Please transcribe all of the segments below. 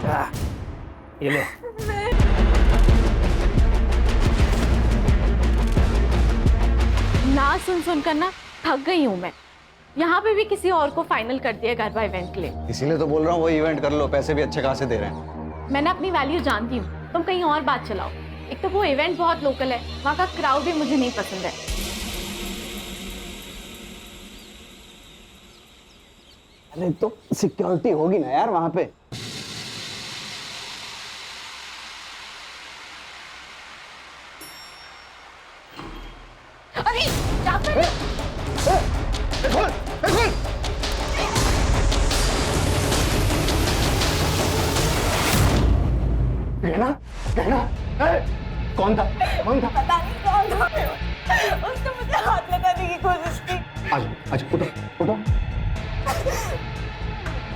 ये ले। ना सुन सुन कर ना थक गई हूँ मैं। यहाँ पे भी किसी और को फाइनल कर दिया गरबा इवेंट के लिए। इसीलिए तो बोल रहा हूँ वो इवेंट कर लो, पैसे भी अच्छे खासे दे रहे हैं। मैं ना अपनी वैल्यू जानती हूँ, तुम कहीं और बात चलाओ। एक तो वो इवेंट बहुत लोकल है, वहाँ का क्राउड भी मुझे नहीं पसंद है। अरे तो सिक्योरिटी होगी ना यार वहाँ पे। अरे क्या कर रहे हो? गहना, गहना, कौन था? कौन था? पता नहीं कौन था। उसने मुझे हाथ लगाने की कोशिश की। आज उठो, उठो।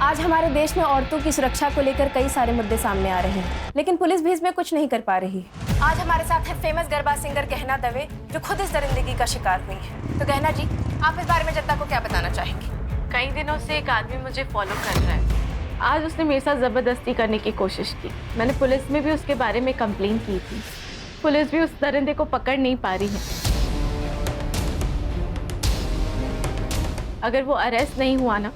आज हमारे देश में औरतों की सुरक्षा को लेकर कई सारे मुद्दे सामने आ रहे हैं, लेकिन पुलिस भी इसमें कुछ नहीं कर पा रही। आज हमारे साथ है फेमस गरबा सिंगर गहना दवे, जो खुद इस दरिंदगी का शिकार हुई है। तो गहना जी, आप इस बारे में जनता को क्या बताना चाहेंगी? कई दिनों से एक आदमी मुझे फॉलो कर रहा है। आज उसने मेरे साथ जबरदस्ती करने की कोशिश की। मैंने पुलिस में भी उसके बारे में कंप्लेन की थी। पुलिस भी उस दरिंदे को पकड़ नहीं पा रही है। अगर वो अरेस्ट नहीं हुआ ना,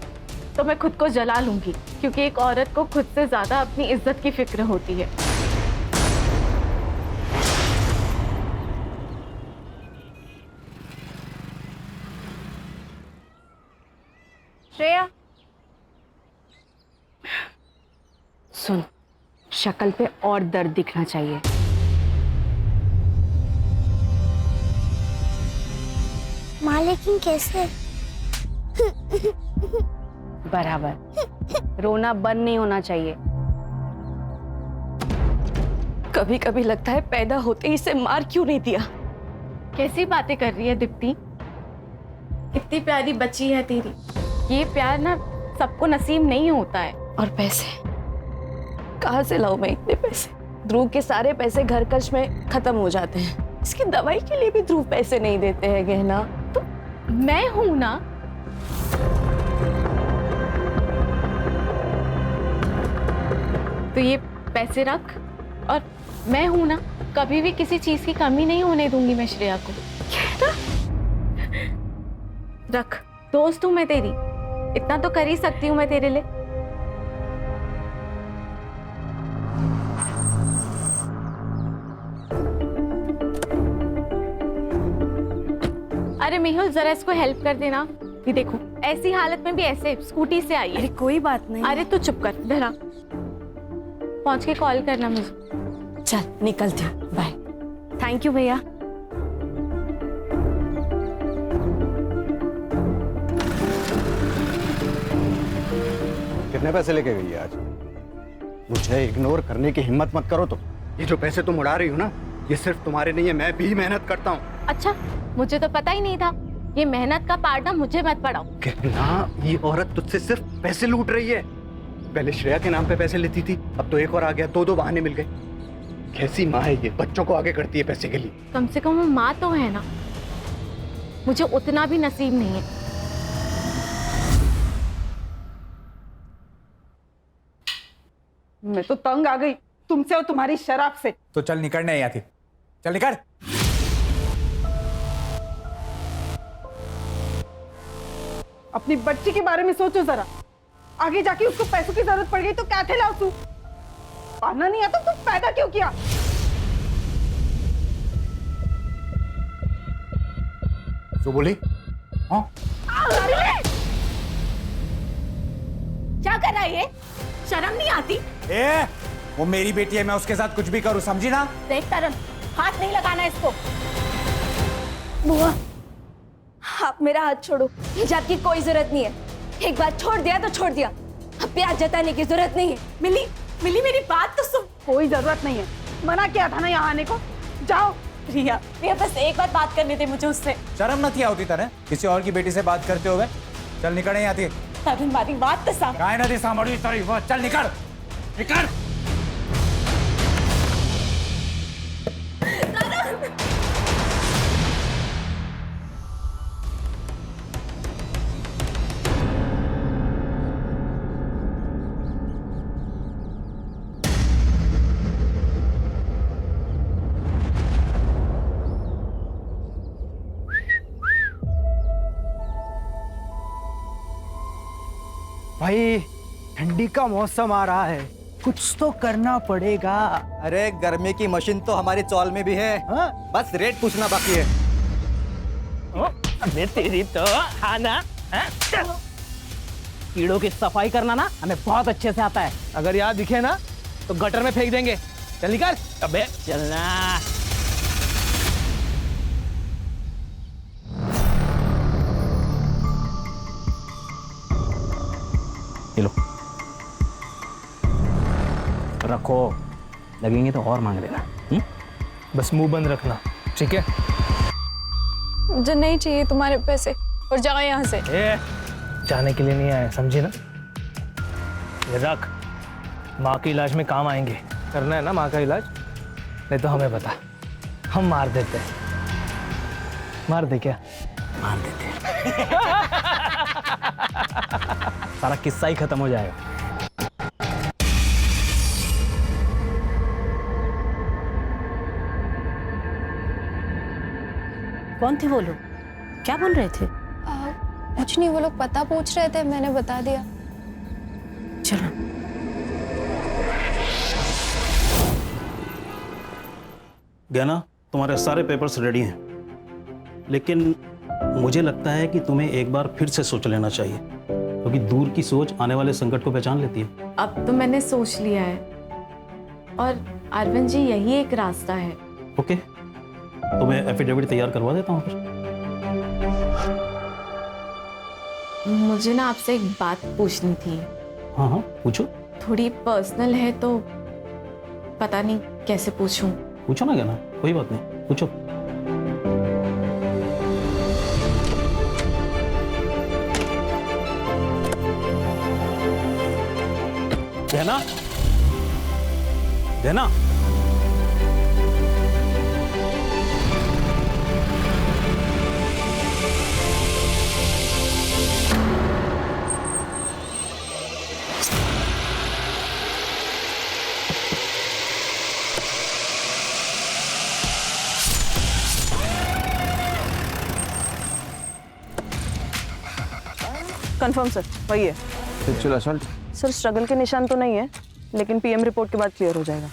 तो मैं खुद को जला लूंगी, क्योंकि एक औरत को खुद से ज्यादा अपनी इज्जत की फिक्र होती है। श्रेया, सुन, शक्ल पे और दर्द दिखना चाहिए। माँ लेकिन कैसे? बराबर, रोना बंद नहीं होना चाहिए। कभी कभी लगता है पैदा होते ही इसे मार क्यों नहीं दिया। कैसी बातें कर रही है दीप्ति? कितनी प्यारी बच्ची है तेरी। ये प्यार ना सबको नसीब नहीं होता है। और पैसे कहाँ से लाऊं मैं इतने पैसे? ध्रुव के सारे पैसे घर खर्च में खत्म हो जाते हैं। इसकी दवाई के लिए भी ध्रुव पैसे नहीं देते हैं गहना। तो मैं हूं ना। तो ये पैसे रख, और मैं हूं ना, कभी भी किसी चीज की कमी नहीं होने दूंगी मैं श्रेया को। रख, दोस्त हूं मैं तेरी, इतना तो कर ही सकती हूँ मैं तेरे लिए। अरे मेहुल, जरा इसको हेल्प कर देना। ये देखो, ऐसी हालत में भी ऐसे स्कूटी से आई है। अरे कोई बात नहीं। अरे तू चुप कर, धरा। पहुंच के कॉल करना मुझे। चल निकलती हूँ, बाय। थैंक यू भैया। कितने पैसे लेके गई है आज? मुझे इग्नोर करने की हिम्मत मत करो। तो ये जो पैसे तुम उड़ा रही हो ना, ये सिर्फ तुम्हारे नहीं है, मैं भी मेहनत करता हूँ। अच्छा, मुझे तो पता ही नहीं था। ये मेहनत का पार्ट ना मुझे मत पड़ाओ। कहना, ये औरत तुझसे सिर्फ पैसे लूट रही है। पहले श्रेया के नाम पे पैसे लेती थी, अब तो एक और आ गया। दो बहाने मिल गए। कैसी माँ है ये, बच्चों को आगे करती है पैसे के लिए। कम से कम वो माँ तो है ना। मुझे उतना भी नसीब नहीं है। मैं तो तंग आ गई तुमसे और तुम्हारी शराब से। तो चल निकल, नहीं आती। चल निकल। अपनी बच्ची के बारे में सोचो जरा। आगे जाके उसको पैसों की जरूरत पड़ गई तो क्या ठेलाओ तू? पाना नहीं आता तो पैदा क्यों किया? जो बोली? हाँ? क्या कर रहा है ये? शर्म नहीं आती? ए, वो मेरी बेटी है, मैं उसके साथ कुछ भी करूं, समझी ना? देख तरन, हाथ नहीं लगाना इसको। बुआ, आप मेरा हाथ छोड़ो। हिजाब की कोई जरूरत नहीं है। एक बार छोड़ दिया तो छोड़ दिया। अब प्यार जताने की जरूरत नहीं है। मिली मेरी बात तो सुन। कोई जरूरत नहीं है, मना किया था ना यहाँ आने को। जाओ। रिया, बस एक बार बात करनी थी मुझे उससे। शर्म न थी होती तरह किसी और की बेटी से बात करते हुए? चल निकल, नहीं आती। हमारी बात तो सामने। काय नदी सामड़ी तारी, चल निकल, निकल। भाई ठंडी का मौसम आ रहा है, कुछ तो करना पड़ेगा। अरे गर्मी की मशीन तो हमारी चौल में भी है। हाँ? बस रेट पूछना बाकी है। अबे तेरी तो खाना कीड़ों की सफाई करना ना हमें बहुत अच्छे से आता है। अगर यहाँ दिखे ना तो गटर में फेंक देंगे। चल निकल। अबे चलना। ये लो रखो, लगेंगे तो और मांग लेना। बस मुंह बंद रखना, ठीक है? मुझे नहीं चाहिए तुम्हारे पैसे, और जाओ यहाँ से। जाने के लिए नहीं आए, समझी ना? ये रख, माँ के इलाज में काम आएंगे। करना है ना माँ का इलाज? नहीं तो हमें बता, हम मार देते हैं। मार दे क्या? मार देते हैं। सारा किस्सा ही खत्म हो जाएगा। कौन थे वो लोग? क्या बोल रहे थे? कुछ नहीं, वो लोग पता पूछ रहे थे, मैंने बता दिया। चलो। गहना, तुम्हारे सारे पेपर्स रेडी हैं, लेकिन मुझे लगता है कि तुम्हें एक बार फिर से सोच लेना चाहिए, क्योंकि दूर की सोच आने वाले संकट को पहचान लेती है। अब तो मैंने सोच लिया है, और अरविंद जी यही एक रास्ता है। ओके, तो मैं एफिडेविट तैयार करवा देता हूँ फिर। मुझे ना आपसे एक बात पूछनी थी। हाँ हाँ, पूछो। थोड़ी पर्सनल है तो पता नहीं कैसे पूछूं। पूछो ना गहना, कोई बात नहीं, पूछो। गहना, गहना, कंफर्म सर, वही है। Sexual assault? सर स्ट्रगल के निशान तो नहीं है, लेकिन पीएम रिपोर्ट के बाद क्लियर हो जाएगा।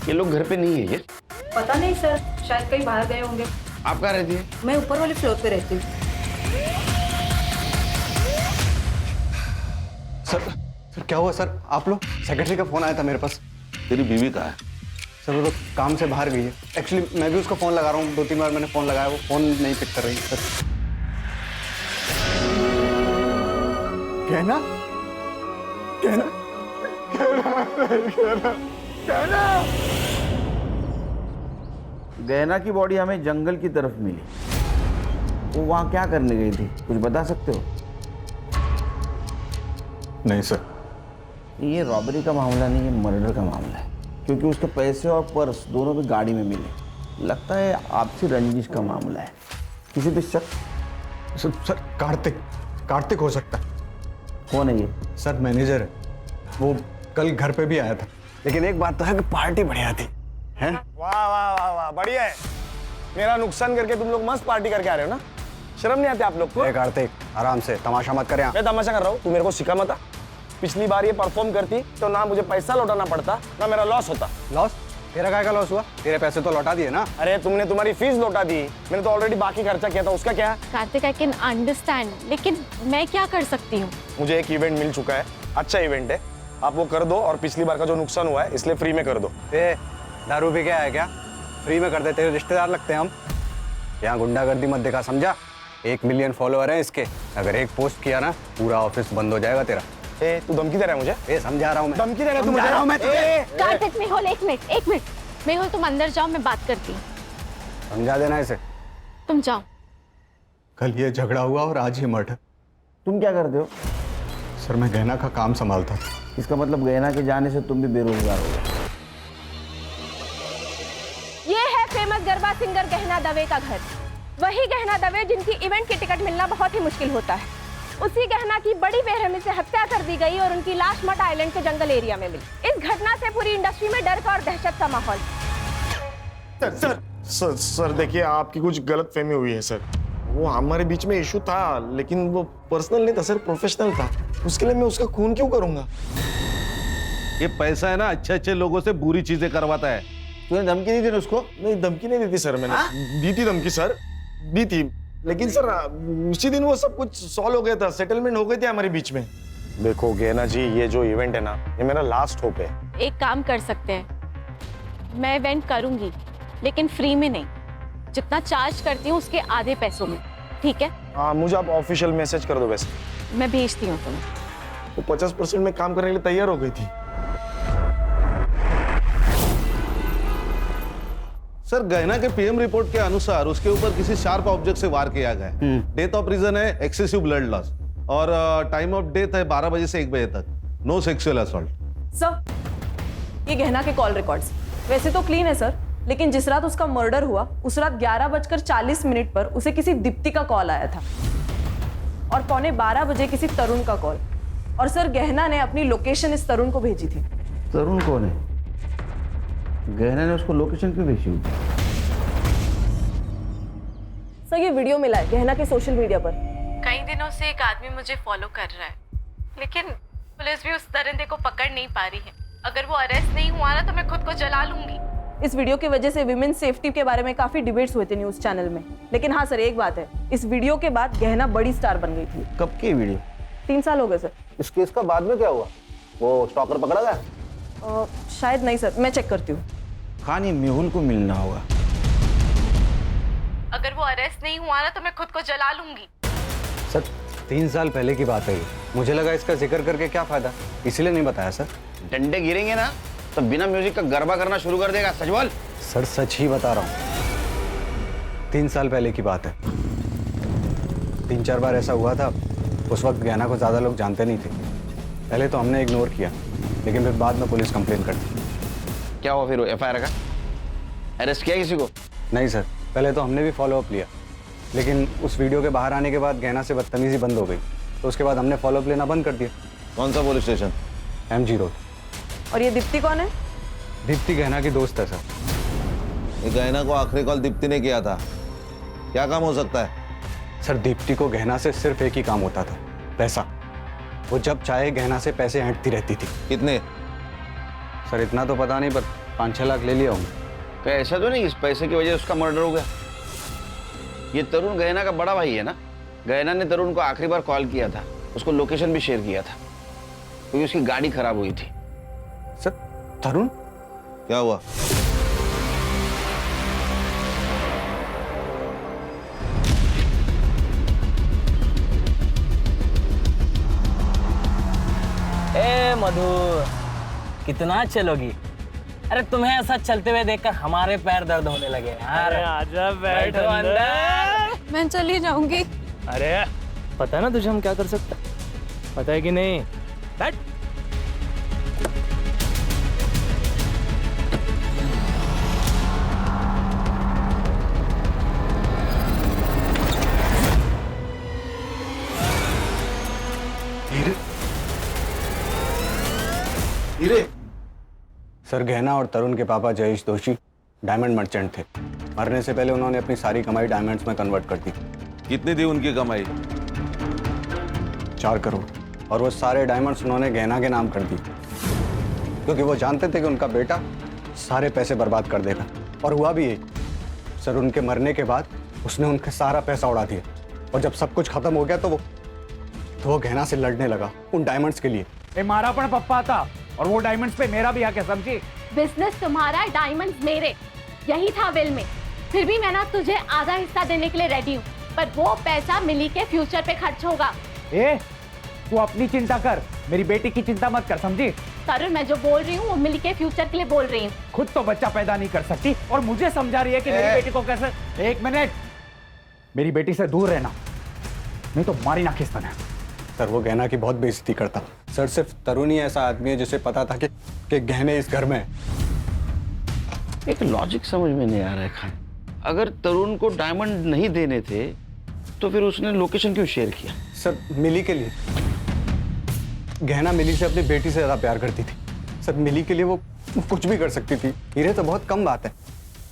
ये लोग घर पे नहीं है ये? पता नहीं सर, शायद कहीं बाहर गए होंगे। आप कहाँ रहती है? मैं ऊपर वाले फ्लोर पे रहती हूँ। सर क्या हुआ सर? आप लोग? सेक्रेटरी का फोन आया था मेरे पास। तेरी बीवी कहाँ है? सर वो तो काम से बाहर गई है। एक्चुअली मैं भी उसको फोन लगा रहा हूँ, 2-3 बार मैंने फोन लगाया, वो फोन नहीं पिक कर रही सर। कहना कहना कहना कहना गहना की बॉडी हमें जंगल की तरफ मिली। वो वहाँ क्या करने गई थी, कुछ बता सकते हो? नहीं सर, ये रॉबरी का मामला नहीं, ये मर्डर का मामला है, क्योंकि उसके पैसे और पर्स दोनों भी गाड़ी में मिले। लगता है आपसी रंजिश का मामला है। किसी पे शक? सर कार्तिक हो सकता है। कौन है ये? सर मैनेजर है, वो कल घर पे भी आया था। लेकिन एक बात तो है कि पार्टी बढ़िया थी, हैं? वाह वाह वाह वाह, बढ़िया है। मेरा नुकसान करके तुम लोग मस्त पार्टी करके आ रहे हो ना? शर्म नहीं आती आप लोग को? कार्तिक आराम से, तमाशा मत कर। मैं तमाशा कर रहा हूँ, तू मेरे को सिखा मत। पिछली बार ये परफॉर्म करती तो ना मुझे पैसा लौटाना पड़ता, ना मेरा लॉस होता। लॉस? तेरा काय का लॉस हुआ? तेरे पैसे तो लौटा दिए ना। अरे तुमने तुम्हारी फीस लौटा दी, मैंने तो ऑलरेडी बाकी खर्चा किया था, उसका क्या? कार्तिक, आई कैन अंडरस्टैंड, लेकिन मैं क्या कर सकती हूँ? मुझे एक इवेंट मिल चुका है, अच्छा इवेंट है, आप वो कर दो, और पिछली बार का जो नुकसान हुआ है इसलिए फ्री में कर दो। दारू पी के आया क्या? फ्री में कर देते हैं, रिश्तेदार लगते हैं हम। यहाँ गुंडागर्दी मत दिखा, समझा? 1 मिलियन फॉलोअर हैं इसके, अगर एक पोस्ट किया ना पूरा ऑफिस बंद हो जाएगा तेरा। तू धमकी दे रहा है मुझे? समझा रहा हूँ मैं। धमकी दे रहा है तू मुझे? कार्तिक, मेहुल, एक मिनट, मेहुल तुम अंदर जाओ, मैं बात करती हूँ। समझा देना इसे। तुम जाओ। कल ये झगड़ा हुआ और आज ये मर्डर। तुम क्या करते हो? सर मैं गहना का काम संभालता। इसका मतलब गहना के जाने से तुम भी बेरोजगार हो गए। ये है फेमस गरबा सिंगर गहना दवे का घर। वही गहना दवे जिनकी इवेंट की टिकट मिलना बहुत ही मुश्किल होता है। उसी गहना की बड़ी बेरहमी से हत्या कर दी गई और उनकी लाश मट आइलैंड के जंगल एरिया में मिली। इस घटना से पूरी इंडस्ट्री में डर का और दहशत का माहौल। सर देखिए, आपकी कुछ गलत फहमी हुई है सर। वो हमारे बीच में इशू था, लेकिन वो पर्सनल नहीं था सर, प्रोफेशनल था। उसके लिए मैं उसका खून क्यों करूंगा? ये पैसा है ना, अच्छे अच्छे लोगों से बुरी चीजें करवाता है। तूने धमकी दी थी ना उसको? नहीं, धमकी नहीं दी थी सर मैंने। दी थी धमकी सर, दी थी, लेकिन सर उसी दिन वो सब कुछ सॉल्व हो गया था, सेटलमेंट हो गई थी हमारे बीच में। देखो गेना जी, ये जो इवेंट है ना, ये मेरा लास्ट होप है। एक काम कर सकते हैं, मैं इवेंट करूंगी लेकिन फ्री में नहीं, जितना चार्ज करती हूँ उसके आधे पैसों में, ठीक है? हाँ, मुझे आप ऑफिशियल मैसेज कर दो। वैसे मैं भेजती हूँ तुम्हें। वो 50% में काम करने के लिए तैयार हो गई थी। सर, गहना के पीएम रिपोर्ट के अनुसार उसके ऊपर किसी शार्प ऑब्जेक्ट से वार किया गया है। डेथ ऑफ रीजन है एक्सेसिव ब्लड लॉस और टाइम ऑफ डेथ है 12 बजे से 1 बजे तक। No sexual assault. सर, ये गहना के कॉल रिकॉर्ड्स वैसे तो क्लीन है सर, लेकिन जिस रात उसका मर्डर हुआ उस रात 11:40 पर उसे किसी दीप्ति का कॉल आया था और 11:15 बजे किसी तरुण का कॉल। और सर, गहना ने अपनी लोकेशन इस तरुण को भेजी थी। तरुण कौन है? गहना ने उसको लोकेशन क्यों भेजी? सर, ये वीडियो मिला है गहना के सोशल मीडिया पर। कई दिनों से एक आदमी मुझे फॉलो कर रहा है, लेकिन पुलिस भी उस दरिंदे को पकड़ नहीं पा रही है। अगर वो अरेस्ट नहीं हुआ ना तो मैं खुद को जला लूंगी। इस वीडियो की वजह से विमेन सेफ्टी के बारे में काफी डिबेट्स हुए थे न्यूज चैनल में। लेकिन हाँ सर, एक बात है, इस वीडियो के बाद गहना बड़ी स्टार बन गई थी। कब की वीडियो? 3 साल हो गए सर। इस केस का बाद में क्या हुआ? वो स्टॉकर पकड़ा गया? शायद नहीं सर, मैं चेक करती हूँ। खानी मेहुल को मिलना होगा। अगर वो अरेस्ट नहीं हुआ ना तो मैं खुद को जला लूंगी। सर, 3 साल पहले की बात है ये। मुझे लगा इसका जिक्र करके क्या फायदा, इसलिए नहीं बताया सर। डंडे गिरेंगे ना तो बिना म्यूजिक का गरबा करना शुरू कर देगा। सच बोल। सर, सच ही बता रहा हूँ। 3 साल पहले की बात है। 3-4 बार ऐसा हुआ था। उस वक्त गहना को ज़्यादा लोग जानते नहीं थे। पहले तो हमने इग्नोर किया, लेकिन फिर बाद में पुलिस कंप्लेन कर दी। क्या हुआ फिर? FIR का अरेस्ट किया किसी को? नहीं सर, पहले तो हमने भी फॉलोअप लिया, लेकिन उस वीडियो के बाहर आने के बाद गहना से बदतमीजी बंद हो गई, तो उसके बाद हमने फॉलोअप लेना बंद कर दिया। कौन सा पुलिस स्टेशन? MG road. और ये दीप्ति कौन है? दीप्ति गहना की दोस्त है सर। ये गहना को आखिरी कॉल दीप्ति ने किया था। क्या काम हो सकता है? सर, दीप्ति को गहना से सिर्फ एक ही काम होता था, पैसा। वो जब चाहे गहना से पैसे ऐंठती रहती थी। कितने? सर, इतना तो पता नहीं, पर 5-6 लाख ले लिया हूँ। क्या ऐसा तो नहीं इस पैसे की वजह से उसका मर्डर हो गया? ये तरुण गहना का बड़ा भाई है ना? गहना ने तरुण को आखिरी बार कॉल किया था, उसको लोकेशन भी शेयर किया था, क्योंकि उसकी गाड़ी खराब हुई थी। सर, तरुण? क्या हुआ? ए मधु, कितना चलोगी? अरे तुम्हें ऐसा चलते हुए देखकर हमारे पैर दर्द होने लगे। अरे आजा, बैठो अंदर। मैं चली जाऊंगी। अरे पता है ना तुझे हम क्या कर सकते हैं? पता है कि नहीं? बैठ। हीरे? सर, गहना और तरुण के पापा जयेश दोषी डायमंड मर्चेंट थे। मरने से पहले उन्होंने अपनी सारी कमाई डायमंड्स में कन्वर्ट कर दी। कितनी थी उनकी कमाई? 4 करोड़। और वो सारे डायमंड्स उन्होंने गहना के नाम कर दिए, क्योंकि वो जानते थे कि उनका बेटा सारे पैसे बर्बाद कर देगा। और हुआ भी यही। सर, उनके मरने के बाद उसने उनका सारा पैसा उड़ा दिया, और जब सब कुछ खत्म हो गया तो वो गहना से लड़ने लगा उन डायमंड्स के लिए। मारा पण पप्पा था, और वो डायमंड्स पे मेरा भी हक है, समझी? बिजनेस तुम्हारा, डायमंड्स मेरे, यही था विल में। फिर भी मैं ना तुझे आधा हिस्सा देने के लिए रेडी हूँ, पर वो पैसा मिली के फ्यूचर पे खर्च होगा। तू अपनी चिंता कर, मेरी बेटी की चिंता मत कर, समझी? तरुण, मैं जो बोल रही हूँ वो मिली के फ्यूचर के लिए बोल रही हूँ। खुद तो बच्चा पैदा नहीं कर सकती और मुझे समझा रही है कि मेरी बेटी को कैसे। 1 मिनट, मेरी बेटी से दूर रहना, नहीं तो मारी ना खिस्ता है। सर, वो गहना की बहुत बेइज्जती करता। सर, सिर्फ तरुण ही ऐसा आदमी है जिसे पता था कि गहने इस घर में है। एक लॉजिक समझ में नहीं आ रहा है खान। अगर तरुण को डायमंड नहीं देने थे तो फिर उसने लोकेशन क्यों शेयर किया? सर मिली के लिए। गहना मिली से अपनी बेटी से ज्यादा प्यार करती थी सर। मिली के लिए वो कुछ भी कर सकती थी। हीरे तो बहुत कम बात है।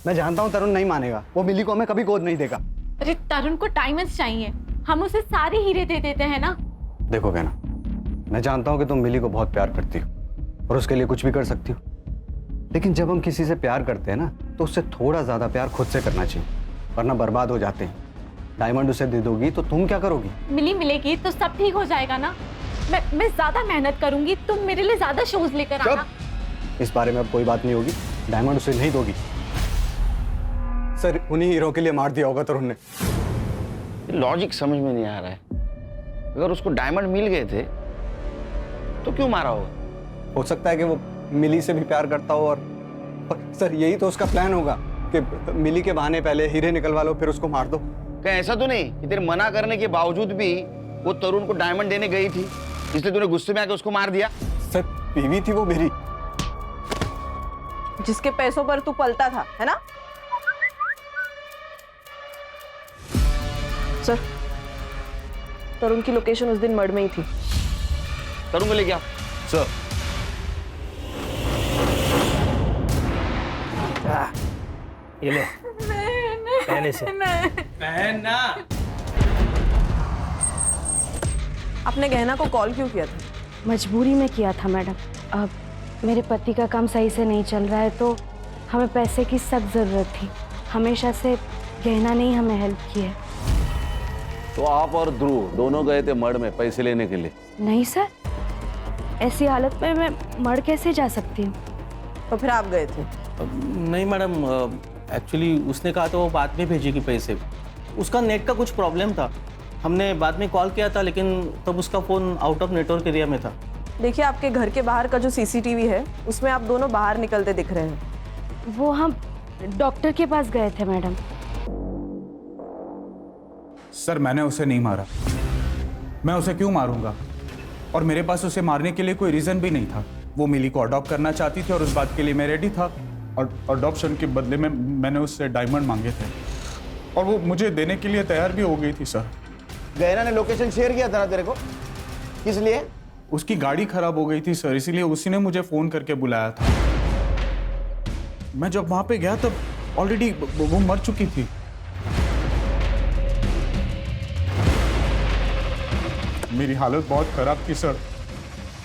मैं जानता हूँ तरुण नहीं मानेगा, वो मिली को हमें कभी गोद नहीं देगा। अरे तरुण को डायमंड्स चाहिए, हम उसे सारे हीरे दे देते हैं ना। देखो गहना, मैं जानता हूँ कि तुम मिली को बहुत प्यार करती हो और उसके लिए कुछ भी कर सकती हो, लेकिन जब हम किसी से प्यार करते हैं ना तो उससे थोड़ा ज्यादा प्यार खुद से करना चाहिए, वरना बर्बाद हो जाते हैं। डायमंड उसे दे दोगी तो तुम क्या करोगी? मिली मिलेगी तो सब ठीक हो जाएगा ना। मैं ज्यादा मेहनत करूंगी, तुम मेरे लिए ज्यादा शोज लेकर आना। इस बारे में अब कोई बात नहीं होगी। डायमंड उसे नहीं दोगी। सर उन्हीं हीरो के लिए मार दिया होगा तरुण ने। लॉजिक समझ में नहीं आ रहा है। अगर उसको डायमंड मिल गए थे तो क्यों मारा होगा? हो सकता है कि वो मिली से भी प्यार करता हो और सर यही तो उसका प्लान होगा कि मिली के बहाने पहले हीरे निकलवा लो फिर उसको मार दो। कहीं ऐसा तो नहीं कि तेरे मना करने के बावजूद भी वो तरुण को डायमंड देने गई थी, इसलिए तूने गुस्से में आके उसको मार दिया? सर बीवी थी वो मेरी। जिसके पैसों पर तू पलता था, है ना? सर तरुण की लोकेशन उस दिन मर्ड में ही थी। तरुण को लेके आओ। सर ये ले पहले से पहनना। आपने गहना को कॉल क्यों किया था? मजबूरी में किया था मैडम। अब मेरे पति का काम सही से नहीं चल रहा है तो हमें पैसे की सख्त ज़रूरत थी। हमेशा से गहना ने ही हमें हेल्प की है। तो आप और ध्रुव दोनों गए थे मर्ड में पैसे लेने के लिए? नहीं सर, ऐसी हालत में मैं मर कैसे जा सकती हूँ? तो फिर आप गए थे? नहीं मैडम, एक्चुअली उसने कहा तो वो बाद में भेजेगी पैसे। उसका नेट का कुछ प्रॉब्लम था, हमने बाद में कॉल किया था लेकिन तब उसका phone out of network area में था। देखिए आपके घर के बाहर का जो सीसीटीवी है उसमें आप दोनों बाहर निकलते दिख रहे हैं। वो हम डॉक्टर के पास गए थे मैडम। सर मैंने उसे नहीं मारा। मैं उसे क्यों मारूंगा? और मेरे पास उसे मारने के लिए कोई रीजन भी नहीं था। वो मिली को अडॉप्ट करना चाहती थी और उस बात के लिए मैं रेडी था। और अडॉप्शन के बदले में मैंने उससे डायमंड मांगे थे और वो मुझे देने के लिए तैयार भी हो गई थी सर। गहना ने लोकेशन शेयर किया था ना तेरे को, किस लिए? उसकी गाड़ी खराब हो गई थी सर, इसीलिए उसी ने मुझे फोन करके बुलाया था। मैं जब वहां पे गया तब ऑलरेडी वो मर चुकी थी। मेरी हालत बहुत खराब थी सर।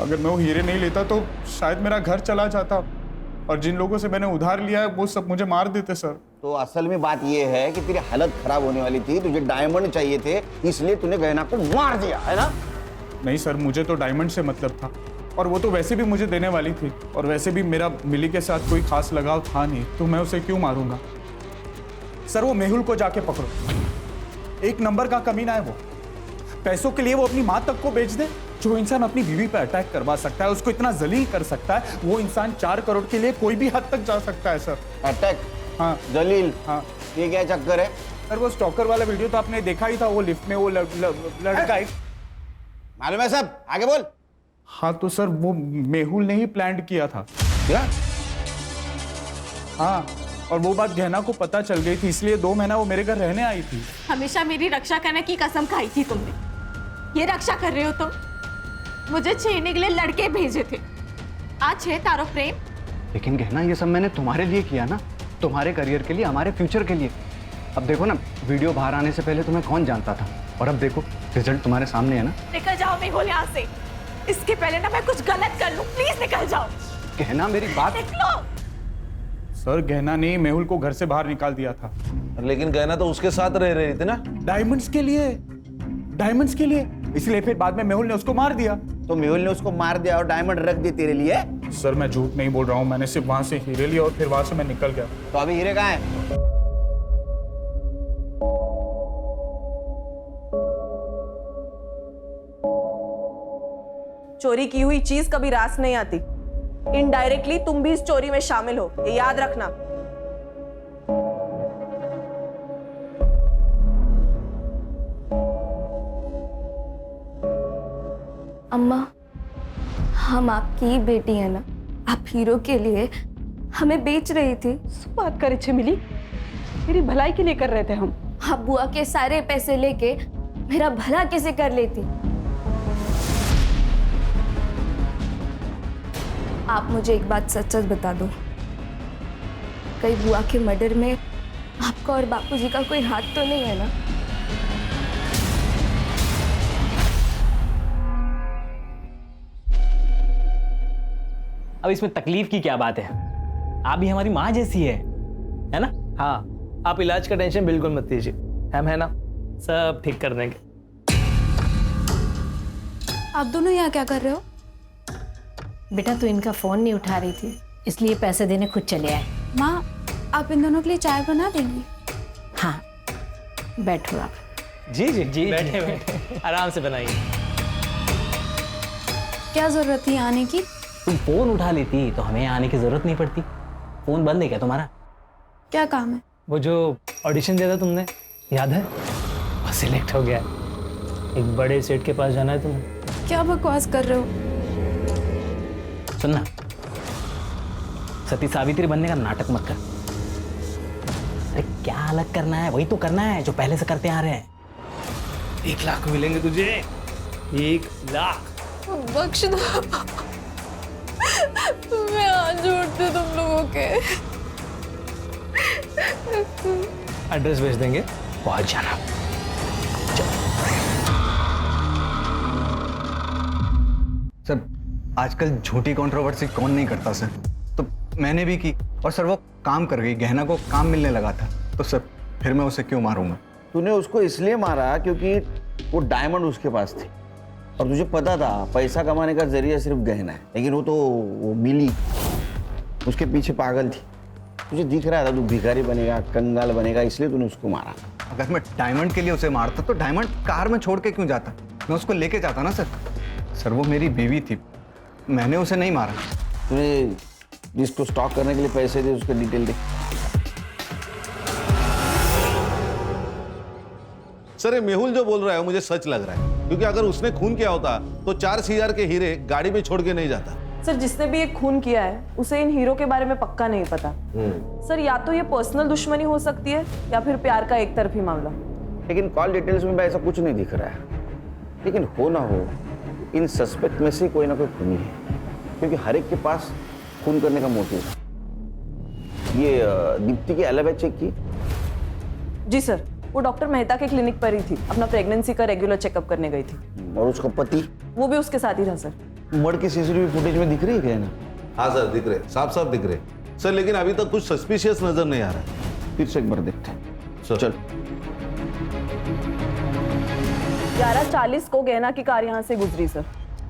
अगर मैं वो हीरे नहीं लेता तो शायद मेरा घर चला जाता और जिन लोगों से मैंने उधार लिया है वो सब मुझे मार देते सर। तो असल में बात ये है कि तेरी हालत खराब होने वाली थी, तुझे डायमंड चाहिए थे, इसलिए तूने गहना को मार दिया, है ना? नहीं सर, मुझे तो डायमंड से मतलब था और वो तो वैसे भी मुझे देने वाली थी और वैसे भी मेरा मिली के साथ कोई खास लगाव था नहीं, तो मैं उसे क्यों मारूंगा? सर वो मेहुल को जाके पकड़ो, एक नंबर का कमीना है वो। पैसों के लिए वो अपनी माँ तक को बेच दे। जो इंसान अपनी बीवी पर अटैक करवा सकता है, उसको इतना जलील कर सकता है, वो इंसान 4 करोड़ के लिए कोई भी हद तक जा सकता है सर। अटैक? हाँ जलील? हाँ। ये क्या चक्कर है? सर वो स्टॉकर वाला वीडियो तो आपने देखा ही था, वो लिफ्ट में वो लड़का एक। मालूम है सब, आगे बोल। हाँ तो सर वो मेहुल ने ही प्लान किया था। क्या? हाँ, और वो बात गहना को पता चल गई थी, इसलिए 2 महीना वो मेरे घर रहने आई थी। हमेशा मेरी रक्षा करने की कसम खाई थी तुमने, ये रक्षा कर रहे हो तुम? मुझे छेड़ने के लिए लड़के भेजे थे, आज है तारो प्रेम। लेकिन गहना ये सब मैंने तुम्हारे लिए किया ना, तुम्हारे करियर के लिए, हमारे फ्यूचर के लिए। अब देखो ना, वीडियो बाहर आने से पहले तुम्हें कौन जानता था, और अब देखो रिजल्ट तुम्हारे सामने है ना। निकल जाओ मेहुल यहाँ से, इसके पहले ना मैं कुछ गलत कर लूं, प्लीज निकल जाओ। गहना मेरी बात। निकलो। सर गहना ने मेहुल को घर से बाहर निकाल दिया था। लेकिन गहना तो उसके साथ रह रही थी ना। डायमंड्स के लिए, डायमंड्स के लिए, इसलिए फिर बाद में मेहुल ने उसको मार दिया। तो मेहुल ने उसको मार दिया और डायमंड रख दिए तेरे लिए? सर मैं झूठ नहीं बोल रहा हूँ, मैंने सिर्फ वहां से हीरे लिए और फिर वहां से मैं निकल गया। तो अभी हीरे कहाँ है? चोरी की हुई चीज कभी रास नहीं आती। इनडायरेक्टली तुम भी इस चोरी में शामिल हो, ये याद रखना। अम्मा, हम आपकी ही बेटी है ना, आप हीरो के लिए हमें बेच रही थी। बात करे छे मिली, तेरी भलाई के लिए कर रहे थे हम। आप बुआ के सारे पैसे लेके मेरा भला कैसे कर लेती? आप मुझे एक बात सच सच बता दो, कहीं बुआ के मर्डर में आपका और बापूजी का कोई हाथ तो नहीं है ना? अब इसमें तकलीफ की क्या बात है? आप भी हमारी माँ जैसी है ना? हाँ, आप इलाज का टेंशन बिल्कुल मत लीजिए, हम है ना, सब ठीक कर देंगे। आप दोनों यहाँ क्या कर रहे हो? बेटा तू इनका फोन नहीं उठा रही थी, इसलिए पैसे देने खुद चले आए। माँ, आप इन दोनों के लिए चाय बना देंगी? हाँ, बैठो आप। जी जी जी, बैठे बैठे आराम से बनाइए। क्या जरूरत थी आने की? तुम फोन उठा लेती तो हमें आने की जरूरत नहीं पड़ती। फोन बंद है क्या तुम्हारा? क्या काम है? वो जो ऑडिशन दिया था तुमने, याद है? वो सिलेक्ट हो गया है। एक बड़े सेट के पास जाना है तुम्हें। क्या बकवास कर रहे हो? सुनना, सती सावित्री बनने का नाटक मत कर। अरे क्या अलग करना है, वही तो करना है जो पहले से करते आ रहे हैं। 1 लाख मिलेंगे तुझे, 1 लाख। बख्श दो, मैं हाथ जोड़ती हूँ तुम लोगों के। एड्रेस भेज देंगे, पहुंच जाना। सर, आजकल झूठी कंट्रोवर्सी कौन नहीं करता सर? तो मैंने भी की और सर वो काम कर गई, गहना को काम मिलने लगा था, तो सर फिर मैं उसे क्यों मारूंगा? तूने उसको इसलिए मारा क्योंकि वो डायमंड उसके पास थी और तुझे पता था पैसा कमाने का जरिया सिर्फ गहना है, लेकिन वो मिली उसके पीछे पागल थी। तुझे दिख रहा था तू भिखारी बनेगा, कंगाल बनेगा, इसलिए तूने उसको मारा। अगर मैं डायमंड के लिए उसे मारता तो डायमंड कार में छोड़ के क्यों जाता? मैं उसको लेके जाता ना सर। सर वो मेरी बीवी थी, मैंने उसे नहीं मारा। तूने जिसको स्टॉक करने के लिए पैसे दे उसके डिटेल दे। सर ये मेहुल जो बोल रहा है मुझे सच लग रहा है, क्योंकि अगर उसने खून किया होता तो 4,000 के हीरे गाड़ी में छोड़ के नहीं जाता। सर जिसने भी ये खून किया है उसे इन हीरो के बारे में पक्का नहीं पता। सर या तो ये पर्सनल दुश्मनी हो सकती है या फिर प्यार का एक तरफी मामला। लेकिन कॉल डिटेल्स में ऐसा कुछ नहीं दिख रहा है, लेकिन हो ना हो इन सस्पेक्ट में से कोई ना कोई खूनी है, क्योंकि हर एक के पास खून करने का मोटिव है। ये दीप्ति की एलिबी चेक की? जी सर, वो डॉक्टर मेहता के क्लिनिक पर ही थी, अपना प्रेगनेंसी का रेगुलर चेकअप करने गई थी। और उसका पति? वो भी उसके साथ ही था सर। मर्डर की सीसीटीवी फुटेज में दिख रही है क्या ना? हाँ सर दिख रहे, साफ साफ दिख रहे सर, लेकिन अभी तक कुछ सस्पिशियस नजर नहीं आ रहा। फिर से एक बार देखते हैं। सर चल। 11:40 को गहना की कार यहाँ से गुजरी सर,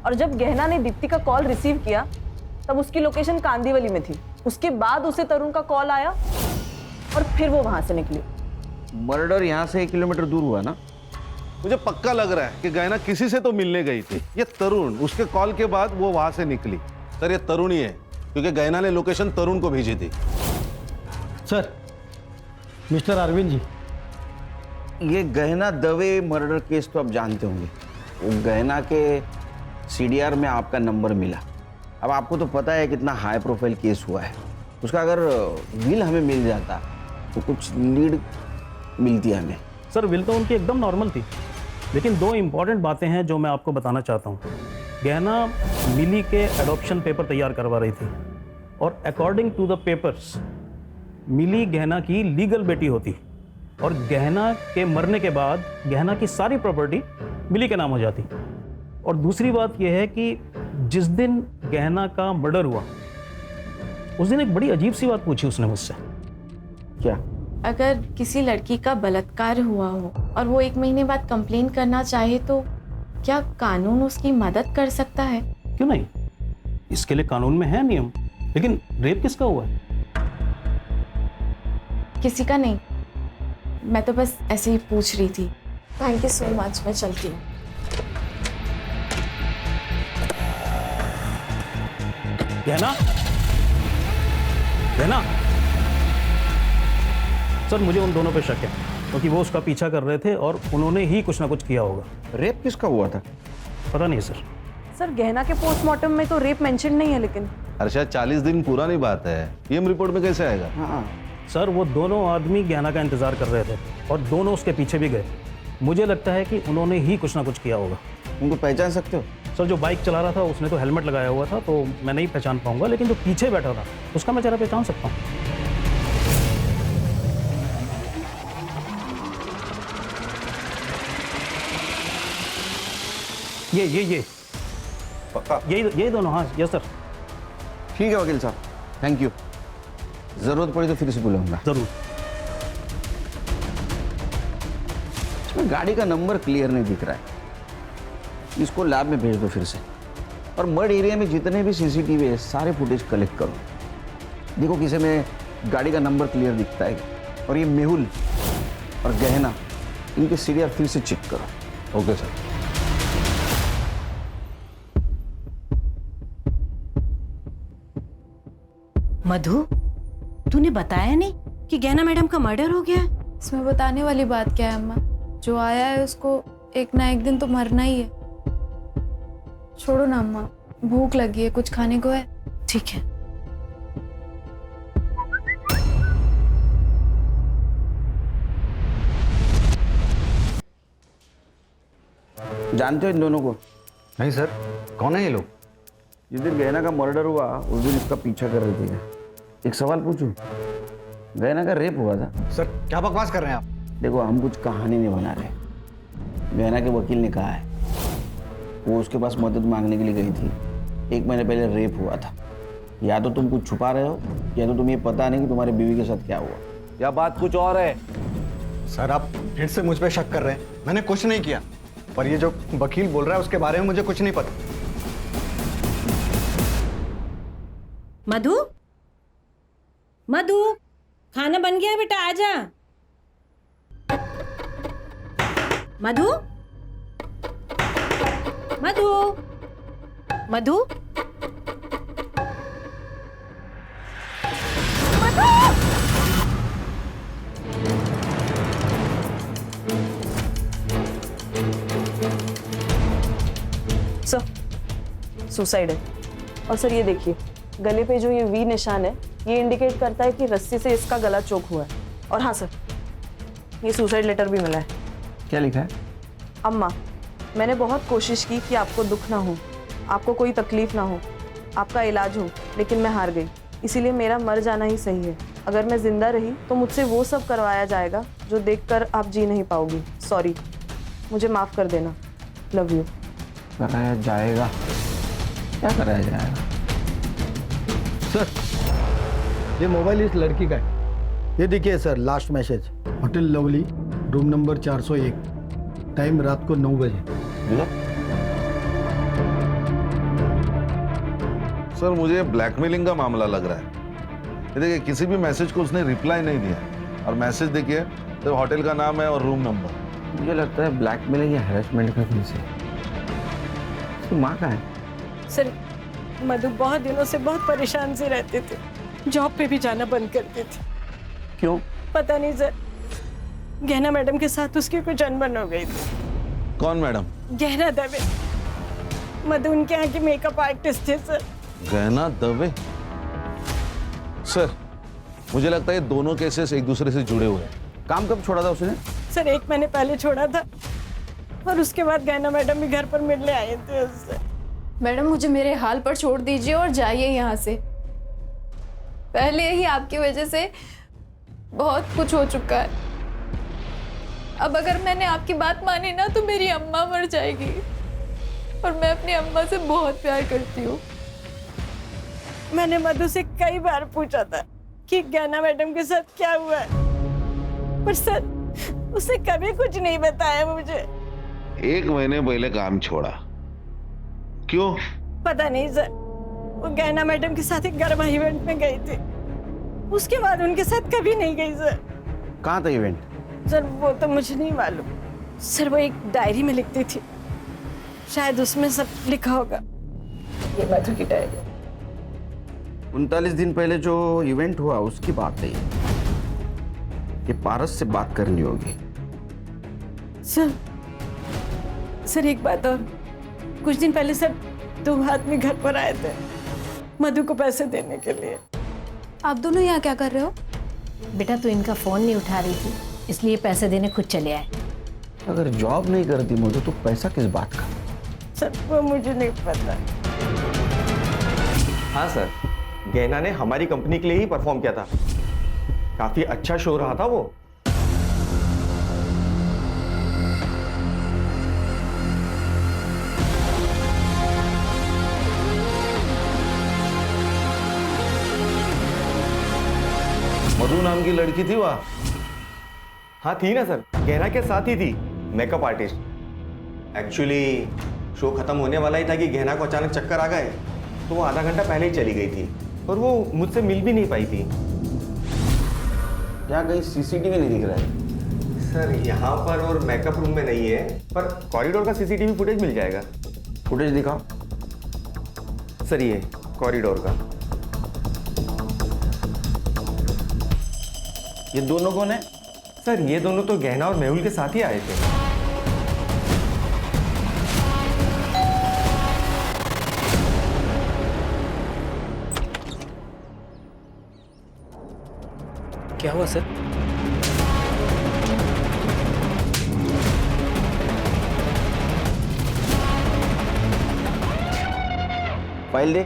और जब गहना ने दीप्ति का कॉल रिसीव किया तब उसकी लोकेशन कांदीवली में थी। उसके बाद उसे तरुण का कॉल आया और फिर वो वहां से निकली। मर्डर यहाँ से 1 किलोमीटर दूर हुआ ना? मुझे पक्का लग रहा है कि गहना किसी से तो मिलने गई थी। ये तरुण, उसके कॉल के बाद वो वहां से निकली। सर ये तरुण ही है, क्योंकि गहना ने लोकेशन तरुण को भेजी थी। सर, मिस्टर अरविंद जी, ये गहना दवे मर्डर केस तो आप जानते होंगे। वो गहना के सीडीआर में आपका नंबर मिला। अब आपको तो पता है कितना हाई प्रोफाइल केस हुआ है। उसका अगर विल हमें मिल जाता तो कुछ लीड मिलती है हमें। सर विल तो उनकी एकदम नॉर्मल थी, लेकिन 2 इंपॉर्टेंट बातें हैं जो मैं आपको बताना चाहता हूँ। गहना मिली के एडॉप्शन पेपर तैयार करवा रही थी और अकॉर्डिंग टू द पेपर्स मिली गहना की लीगल बेटी होती और गहना के मरने के बाद गहना की सारी प्रॉपर्टी मिली के नाम हो जाती। और दूसरी बात यह है कि जिस दिन गहना का मर्डर हुआ उस दिन एक बड़ी अजीब सी बात पूछी उसने मुझसे। क्या? अगर किसी लड़की का बलात्कार हुआ हो और वो 1 महीने बाद कंप्लेन करना चाहे तो क्या कानून उसकी मदद कर सकता है? क्यों नहीं, इसके लिए कानून में है नियम। लेकिन रेप किसका हुआ है? किसी का नहीं, मैं तो बस ऐसे ही पूछ रही थी। थैंक यू सो मच, मैं चलती हूँ। गहना, गहना। सर मुझे उन दोनों पे शक है, क्योंकि वो उसका पीछा कर रहे थे और उन्होंने ही कुछ ना कुछ किया होगा। रेप किसका हुआ था? पता नहीं सर। सर गहना के पोस्टमार्टम में तो रेप मेंशन नहीं है, लेकिन अर्षद 40 दिन पुरानी बात है, पीएम रिपोर्ट में कैसे आएगा? हाँ, सर वो दोनों आदमी गहना का इंतजार कर रहे थे और दोनों उसके पीछे भी गए। मुझे लगता है कि उन्होंने ही कुछ ना कुछ किया होगा। उनको पहचान सकते हो? सर जो बाइक चला रहा था उसने तो हेलमेट लगाया हुआ था, तो मैं नहीं पहचान पाऊंगा, लेकिन जो पीछे बैठा था उसका मैं चेहरा पहचान सकता हूँ। ये पक्का? यही दोनों, हाँ यस सर। ठीक है वकील साहब, थैंक यू। जरूरत पड़ी तो फिर से बुलाऊंगा। जरूर। इसमें गाड़ी का नंबर क्लियर नहीं दिख रहा है, इसको लैब में भेज दो फिर से। और मड एरिया में जितने भी सीसीटीवी है सारे फुटेज कलेक्ट करो, देखो किसी में गाड़ी का नंबर क्लियर दिखता है। और ये मेहुल और गहना, इनके सीरियल फिर से चेक करो। Okay sir. मधु, तूने बताया नहीं कि गहना मैडम का मर्डर हो गया है? इसमें बताने वाली बात क्या है अम्मा? जो आया है उसको एक ना एक दिन तो मरना ही है। छोड़ो ना अम्मा, भूख लगी है, कुछ खाने को है? ठीक है। जानते हो इन दोनों को? नहीं सर, कौन है ये लोग? जिस दिन गहना का मर्डर हुआ उस दिन इसका पीछा कर रहे थे। एक सवाल पूछूं, गहना का रेप हुआ था? सर क्या बकवास कर रहे हैं आप? देखो हम कुछ कहानी नहीं बना रहे, गहना के वकील ने कहा है वो उसके पास मदद मांगने के लिए गई थी। 1 महीने पहले रेप हुआ था। या तो तुम कुछ छुपा रहे हो या तो तुम्हें पता नहीं कि तुम्हारी बीवी के साथ क्या हुआ। या बात कुछ और है? सर आप फिर से मुझ पे शक कर रहे हैं। मैंने कुछ नहीं किया, पर ये जो वकील बोल रहा है उसके बारे में मुझे कुछ नहीं पता। मधु, मधु, खाना बन गया बेटा, आजा। मधु, मधु, मधु, सर सुसाइड है। और सर ये देखिए, गले पे जो ये वी निशान है ये इंडिकेट करता है कि रस्सी से इसका गला चोक हुआ है। और हाँ सर, ये सुसाइड लेटर भी मिला है। क्या लिखा है? अम्मा, मैंने बहुत कोशिश की कि आपको दुख ना हो, आपको कोई तकलीफ ना हो, आपका इलाज हो, लेकिन मैं हार गई। इसीलिए मेरा मर जाना ही सही है। अगर मैं जिंदा रही तो मुझसे वो सब करवाया जाएगा जो देखकर आप जी नहीं पाओगी। सॉरी, मुझे माफ़ कर देना। Love you. कराया जाएगा? क्या कराया जाएगा? सर ये मोबाइल इस लड़की का है। ये देखिए sir, last message, hotel lovely, room number 401, time रात को 9 बजे। सर मुझे ब्लैकमेलिंग का मामला लग रहा है। ये देखिए किसी भी मैसेज को उसने रिप्लाई नहीं दिया, और मैसेज देखिए तो होटल का नाम है और रूम नंबर। मुझे लगता है ब्लैकमेलिंग या हैरेसमेंट का केस है। उसकी माँ का है? सर मधु बहुत दिनों से बहुत परेशान से रहते थे, जॉब पे भी जाना बंद कर दी थी। क्यों? पता नहीं सर, गहना मैडम के साथ उसकी कुछ अनबन हो गई थी। कौन मैडम? गहना दवे, मधु उनके यहाँ की मेकअप आर्टिस्ट थे सर। गहना दवे? सर मुझे लगता है ये दोनों केसेस एक दूसरे से जुड़े हुए हैं। काम कब छोड़ा था उसने? सर 1 महीने पहले छोड़ा था, और उसके बाद गहना मैडम भी घर पर मिलने आए थे उससे। मैडम मुझे मेरे हाल पर छोड़ दीजिए और जाइए यहाँ से। पहले ही आपकी वजह से बहुत कुछ हो चुका है। अब अगर मैंने आपकी बात मानी ना तो मेरी अम्मा मर जाएगी, और मैं अपनी अम्मा से बहुत प्यार करती हूँ। मैंने मधु से कई बार पूछा था कि गहना मैडम के साथ क्या हुआ है, पर सर उसने कभी कुछ नहीं बताया मुझे। 1 महीने पहले काम छोड़ा, क्यों? पता नहीं सर, वो गहना मैडम के साथ एक गरबा इवेंट में गई थी, उसके बाद उनके साथ कभी नहीं गई सर। कहाँ था इवेंट? सर वो तो मुझे नहीं मालूम सर, वो एक डायरी में लिखती थी, शायद उसमें सब लिखा होगा। ये मधु की डायरी। 39 दिन पहले जो इवेंट हुआ उसकी बात है ये पारस से बात करनी होगी। सर एक बात और, कुछ दिन पहले सर 2 आदमी घर पर आए थे मधु को पैसे देने के लिए। आप दोनों यहाँ क्या कर रहे हो? बेटा तू इनका फोन नहीं उठा रही थी, इसलिए पैसे देने खुद चले आए। अगर जॉब नहीं करती मधु तो पैसा किस बात का? सर वो मुझे नहीं पता। हाँ सर, गहना ने हमारी कंपनी के लिए ही परफॉर्म किया था। काफी अच्छा शो रहा था वो। मधु नाम की लड़की थी वहाँ? हाँ थी ना सर, गहना के साथ ही थी, मेकअप आर्टिस्ट। एक्चुअली शो खत्म होने वाला ही था कि गहना को अचानक चक्कर आ गए, तो वो आधा घंटा पहले ही चली गई थी और वो मुझसे मिल भी नहीं पाई थी। यहाँ कहीं सीसीटीवी नहीं दिख रहा है सर, यहाँ पर और मेकअप रूम में नहीं है, पर कॉरिडोर का सीसीटीवी फुटेज मिल जाएगा। फुटेज दिखाओ सर, ये कॉरिडोर का। ये दोनों कौन है? सर ये दोनों तो गहना और मेहुल के साथ ही आए थे। क्या हुआ सर? फाइल दे। ये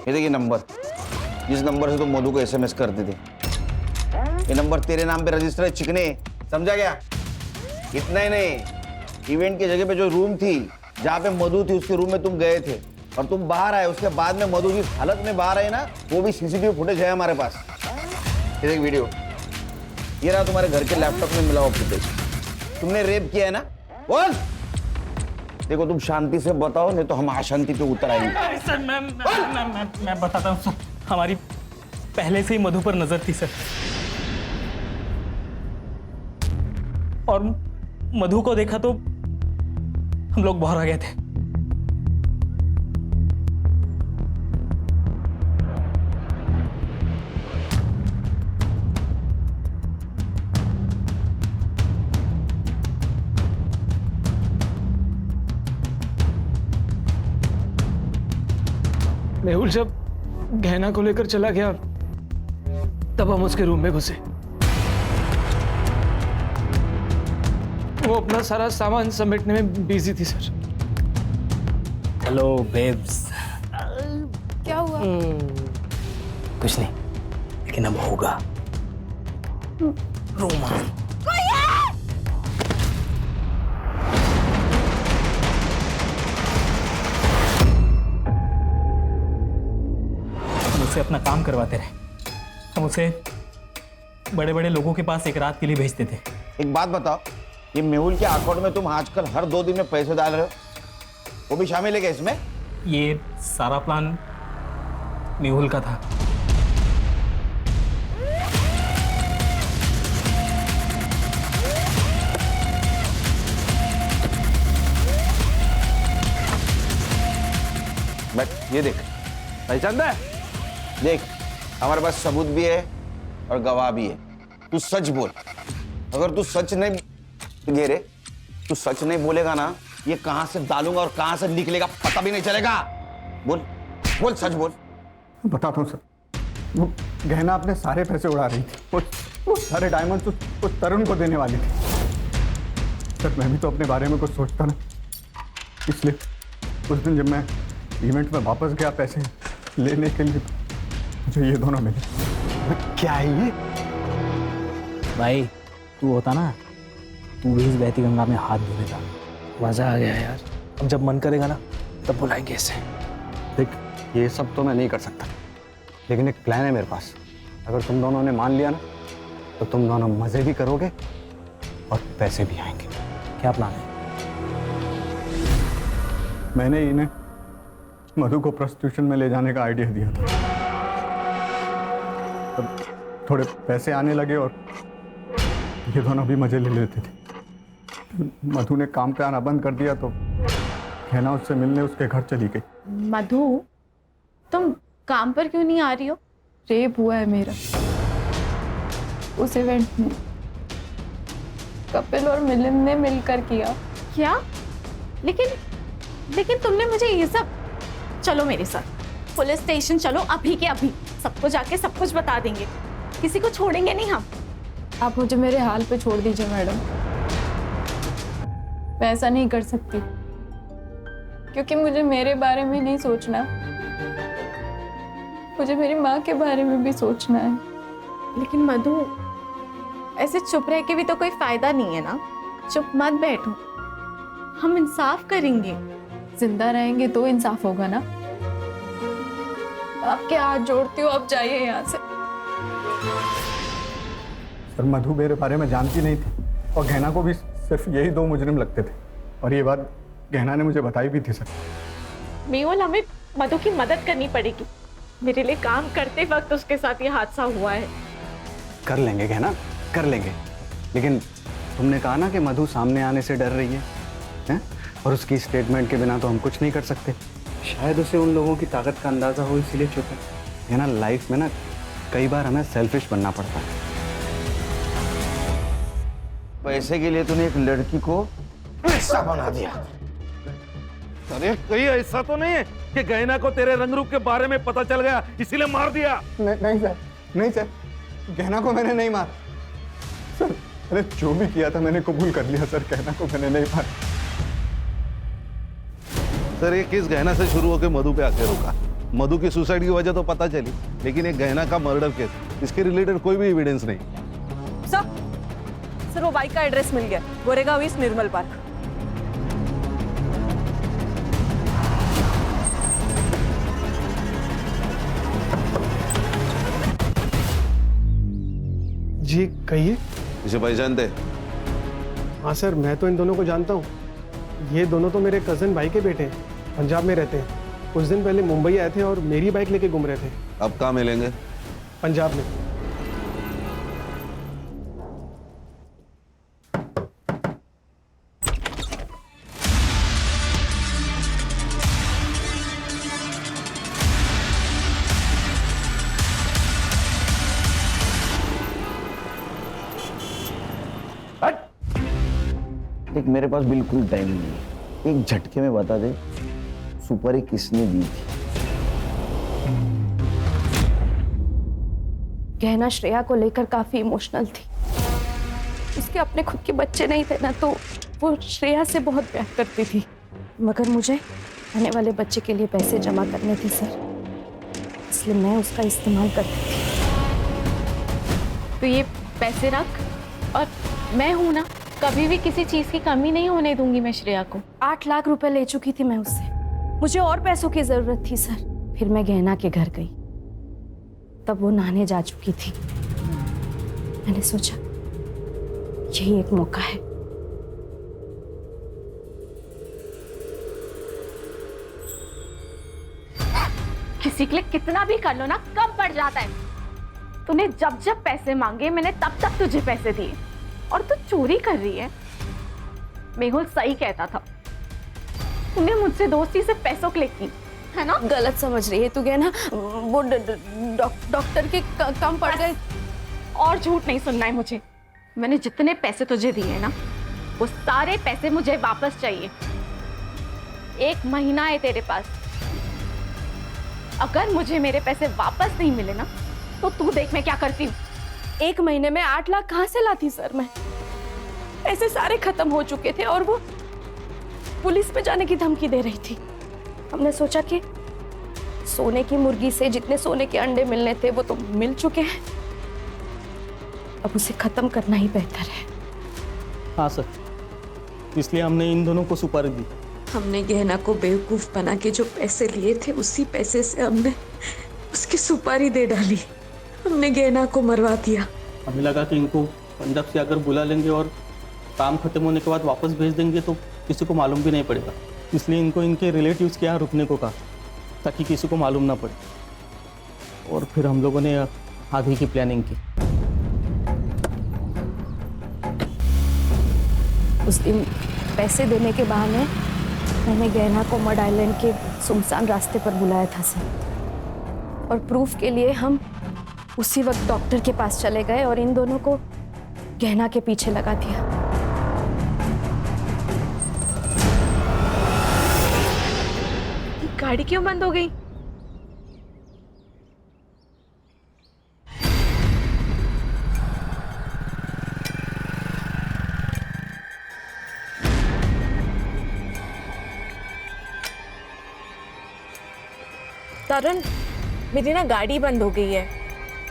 देखिए नंबर, जिस नंबर से तुम मधु को एसएमएस करते थे, ये नंबर तेरे नाम पे रजिस्टर है चिकने, समझा गया? इतना ही नहीं, इवेंट की जगह पे जो रूम थी जहाँ पे मधु थी उसके रूम में तुम गए थे और तुम बाहर आए, उसके बाद में मधु जिस हालत में बाहर आई ना, वो भी सीसीटीवी फुटेज है हमारे पास। ये देख वीडियो, ये रहा तुम्हारे घर के लैपटॉप में मिला हुआ फुटेज। तुमने रेप किया है ना? बोल। देखो तुम शांति से बताओ, नहीं तो हम अशांति पे उतर आएंगे। सर मैं बताता हूँ सर, हमारी पहले से ही मधु पर नजर थी सर, और मधु को देखा तो हम लोग बाहर आ गए थे। मेहुल जब गहना को लेकर चला गया तब हम उसके रूम में घुसे। वो अपना सारा सामान समेटने में बिजी थी सर। Hello babes. क्या हुआ? कुछ नहीं, लेकिन अब होगा रोमांस। उसे अपना काम करवाते रहे, हम उसे बड़े बड़े लोगों के पास एक रात के लिए भेजते थे। एक बात बताओ, ये मेहुल के अकाउंट में तुम आजकल हर 2 दिन में पैसे डाल रहे हो, वो भी शामिल है क्या इसमें? ये सारा प्लान मेहुल का था। बट ये देख, पहचान है? देख, हमारे पास सबूत भी है और गवाह भी है। तू सच बोल, अगर तू सच नहीं गे रे, तू सच नहीं बोलेगा ना, ये कहां से डालूंगा और कहां से निकलेगा पता भी नहीं चलेगा। बोल बोल, सच बोल। बताता हूँ सर, वो गहना अपने सारे पैसे उड़ा रही थी, वो सारे डायमंड्स उस तरुण को देने वाली थी। सर मैं भी तो अपने बारे में कुछ सोचता ना, इसलिए उस दिन जब मैं इवेंट में वापस गया पैसे लेने के लिए, मुझे ये दोनों मिले। क्या है ये? भाई तू होता ना, तू भी इस बहती गंगा में हाथ धो देता। मजा आ गया यार, अब जब मन करेगा ना तब बुलाएंगे इसे। देख, ये सब तो मैं नहीं कर सकता, लेकिन एक प्लान है मेरे पास। अगर तुम दोनों ने मान लिया ना, तो तुम दोनों मजे भी करोगे और पैसे भी आएंगे। क्या प्लान है? मैंने इन्हें मधु को प्रोस्टिट्यूशन में ले जाने का आइडिया दिया था। तब थोड़े पैसे आने लगे और ये दोनों भी मजे ले लेते थे। मधु ने काम पे आना बंद कर दिया तो गहना उससे मिलने उसके घर चली गई। मधु, तुम काम पर क्यों नहीं आ रही हो? रेप हुआ है मेरा उस इवेंट में, कपिल और मिलिंद ने मिलकर किया। क्या? लेकिन तुमने मुझे ये सब, चलो मेरे साथ, पुलिस स्टेशन चलो अभी के अभी, सबको जाके सब कुछ बता देंगे, किसी को छोड़ेंगे नहीं हम। आप मुझे मेरे हाल पे छोड़ दीजिए मैडम, मैं ऐसा नहीं कर सकती क्योंकि मुझे मेरे बारे में नहीं सोचना, मुझे मेरी माँ के बारे में भी सोचना है। लेकिन मधु, ऐसे चुप रह के भी तो कोई फायदा नहीं है ना, चुप मत बैठो, हम इंसाफ करेंगे। जिंदा रहेंगे तो इंसाफ होगा ना। आपके हाथ जोड़ती हूँ, आप जाइए यहाँ से। सर मधु मेरे बारे में जानती नहीं थी और गहना को भी सिर्फ यही 2 मुजरिम लगते थे और ये बात गहना ने मुझे बताई भी थी सर। मेहुल, हमें मधु की मदद करनी पड़ेगी, मेरे लिए काम करते वक्त उसके साथ ये हादसा हुआ है। कर लेंगे गहना, कर लेंगे, लेकिन तुमने कहा ना कि मधु सामने आने से डर रही है, हैं? और उसकी स्टेटमेंट के बिना तो हम कुछ नहीं कर सकते। शायद उसे उन लोगों की ताकत का अंदाजा हो, इसीलिए चुप है ना। लाइफ में ना कई बार हमें सेल्फिश बनना पड़ता है। पैसे के लिए तूने एक लड़की को पैसा बना दिया। अरे कहीं ऐसा तो नहीं है कि गहना को तेरे रंग रूप के बारे में पता चल गया इसीलिए मार दिया? नहीं सर, नहीं सर, गहना को मैंने नहीं मारा सर। अरे जो भी किया था मैंने कबूल कर लिया सर, गहना को मैंने नहीं मारा। सर ये केस गहना से शुरू होकर मधु पे आके रुका। मधु की सुसाइड की वजह तो पता चली, लेकिन ये गहना का मर्डर केस, इसके रिलेटेड कोई भी एविडेंस नहीं। सर वो बाइक का एड्रेस मिल गया, गोरेगांव ईस्ट निर्मल पार्क। जी कहिए। इसे पहचानते? हाँ सर, मैं तो इन दोनों को जानता हूँ। ये दोनों तो मेरे कजन भाई के बेटे हैं, पंजाब में रहते हैं। कुछ दिन पहले मुंबई आए थे और मेरी बाइक लेके घूम रहे थे। अब कहाँ मिलेंगे? पंजाब में। देख मेरे पास बिल्कुल टाइम नहीं है, एक झटके में बता दे सुपारी किसने दी थी? गहना श्रेया को लेकर काफी इमोशनल थी, उसके अपने खुद के बच्चे नहीं थे ना, तो वो श्रेया से बहुत प्यार करती थी, मगर मुझे आने वाले बच्चे के लिए पैसे जमा करने थे सर, इसलिए मैं उसका इस्तेमाल करती थी। तो ये पैसे रख, और मैं हूं ना, कभी भी किसी चीज की कमी नहीं होने दूंगी मैं श्रेया को। 8 लाख रुपए ले चुकी थी मैं उससे, मुझे और पैसों की जरूरत थी सर। फिर मैं गहना के घर गई, तब वो नहाने जा चुकी थी। मैंने सोचा यही एक मौका है। किसी के लिए कितना भी कर लो ना, कम पड़ जाता है। तूने जब जब पैसे मांगे मैंने तब तक तुझे पैसे दिए, और तू चोरी कर रही है। मेहुल सही कहता था, तूने मुझसे दोस्ती से पैसों के लिए की है ना। गलत समझ रही है तू गहना, वो डॉक्टर के कम पड़ गए। और झूठ नहीं सुनना है मुझे। मैंने जितने पैसे तुझे दिए हैं ना, वो सारे पैसे मुझे वापस चाहिए। 1 महीना है तेरे पास, अगर मुझे मेरे पैसे वापस नहीं मिले ना, तो तू देख मैं क्या करती हूँ। 1 महीने में 8 लाख कहाँ से लाती सर मैं? पैसे सारे खत्म हो चुके थे और वो पुलिस में जाने की धमकी दे रही थी। हमने सोचा कि सोने की मुर्गी से जितने सोने के अंडे मिलने थे वो तो मिल चुके हैं, अब उसे खत्म करना ही बेहतर है। हाँ सर, इसलिए हमने इन दोनों को सुपारी दी। हमने गहना को बेवकूफ बना के जो पैसे लिए थे, उसी पैसे से हमने उसकी सुपारी दे डाली। हमने गहना को मरवा दिया। हमें लगा कि इनको पंजाब से अगर बुला लेंगे और काम खत्म होने के बाद वापस भेज देंगे तो किसी को मालूम भी नहीं पड़ेगा, इसलिए इनको इनके रिलेटिव्स के यहाँ रुकने को कहा ताकि किसी को मालूम ना पड़े। और फिर हम लोगों ने आगे की प्लानिंग की। उस दिन पैसे देने के बहाने मैंने गहना को मड आइलैंड के सुनसान रास्ते पर बुलाया था सर, और प्रूफ के लिए हम उसी वक्त डॉक्टर के पास चले गए और इन दोनों को गहना के पीछे लगा दिया। गाड़ी क्यों बंद हो गई? तरुण, मेरी ना गाड़ी बंद हो गई है,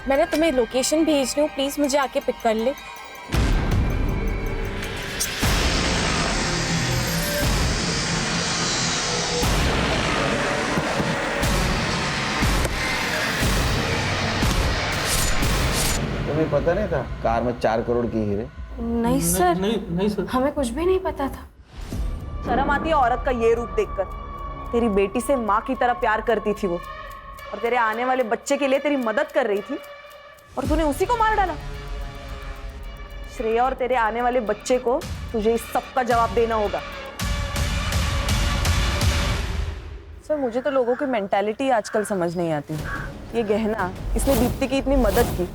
मैंने तुम्हें लोकेशन भेज रही हूँ, प्लीज मुझे आके पिक कर ले। तुम्हें पता नहीं था कार में 4 करोड़ की हीरे? नहीं सर, नहीं सर, हमें कुछ भी नहीं पता था। शर्म आती है औरत का ये रूप देखकर। तेरी बेटी से माँ की तरह प्यार करती थी वो, और तेरे आने वाले बच्चे के लिए तेरी मदद कर रही थी, और तूने उसी को मार डाला। श्रेया और तेरे आने वाले बच्चे को तुझे इस सब का जवाब देना होगा। सर, मुझे तो लोगों की मेंटालिटी आजकल समझ नहीं आती। ये गहना, इसने दीप्ति की इतनी मदद की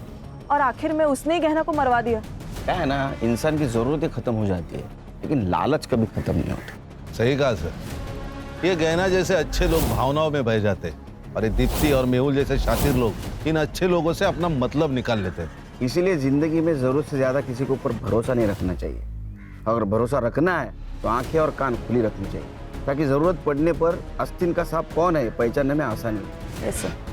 और आखिर में उसने ही गहना को मरवा दिया। क्या है ना, इंसान की जरूरतें खत्म हो जाती है लेकिन लालच कभी खत्म नहीं होता। सही कहा सर। ये गहना जैसे अच्छे लोग भावनाओं में बह जाते हैं और ये दीप्ति और मेहुल जैसे शातिर लोग इन अच्छे लोगों से अपना मतलब निकाल लेते हैं। इसीलिए जिंदगी में जरूरत से ज्यादा किसी के ऊपर भरोसा नहीं रखना चाहिए। अगर भरोसा रखना है तो आंखें और कान खुली रखनी चाहिए, ताकि जरूरत पड़ने पर आस्तीन का सांप कौन है पहचानने में आसानी हो। Yes sir.